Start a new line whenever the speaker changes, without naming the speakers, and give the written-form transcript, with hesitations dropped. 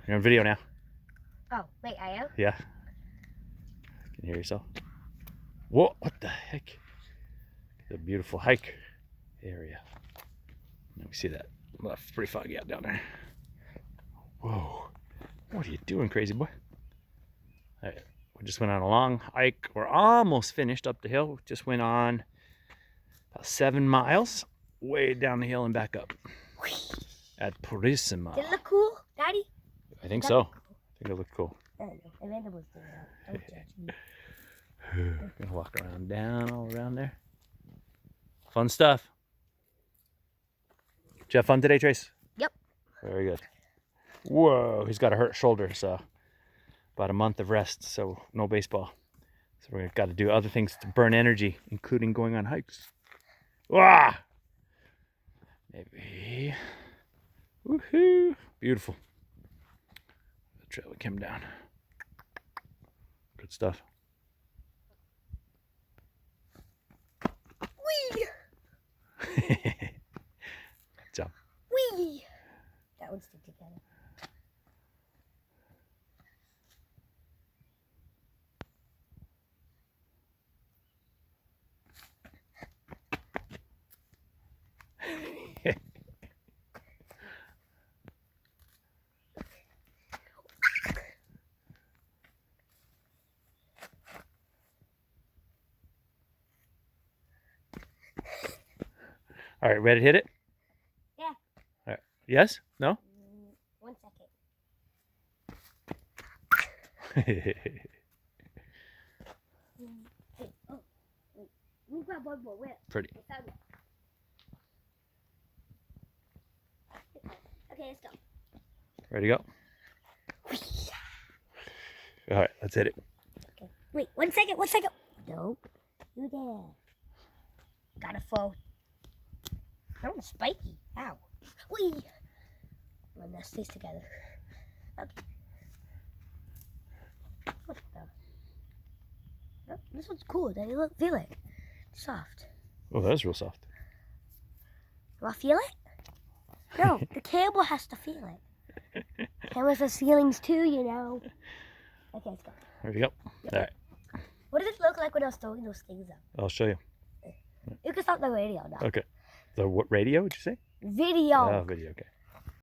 You're on video now.
Oh, wait, I am?
Yeah. Can you hear yourself? Whoa, what the heck? The beautiful hike area. Let me see that. Well, it's pretty foggy out down there. Whoa. What are you doing, crazy boy? All right. We just went on a long hike. We're almost finished up the hill. Just went on about 7 miles, way down the hill and back up at Purisima.
Did it look cool, Daddy?
I think so. I think it looked cool.
I don't know. Amanda was doing that. Don't judge me.
Gonna walk around down all around there. Fun stuff. Did you have fun today, Trace?
Yep.
Very good. Whoa, he's got a hurt shoulder, so about a month of rest, so no baseball. So we've got to do other things to burn energy, including going on hikes. Wah! Maybe. Woohoo! Beautiful. The trail we came down. Good stuff.
Wee!
Good job.
Wee! That one's stick together.
All right, ready to hit it?
Yeah.
All right. Yes? No?
1 second. Hey, oh, wait. We grab one more. Where?
Pretty.
I found it. Okay, let's go.
Ready to go? All right, let's hit it.
Okay. Wait, 1 second, 1 second. Nope. You there. Gotta fall. Oh, spiky. Ow. Wee. Run that stays together. Okay. What the? Oh, this one's cool. Daddy, look, feel it. It's soft.
Oh, that is real soft.
Do I feel it? No, the camera has to feel it. Camera has feelings too, you know. Okay, let's go.
Ready to go? All right,
What does it look like when I was throwing those things up?
I'll show you.
You can stop the radio now.
Okay. The what radio would you say?
Video.
Oh, video, okay.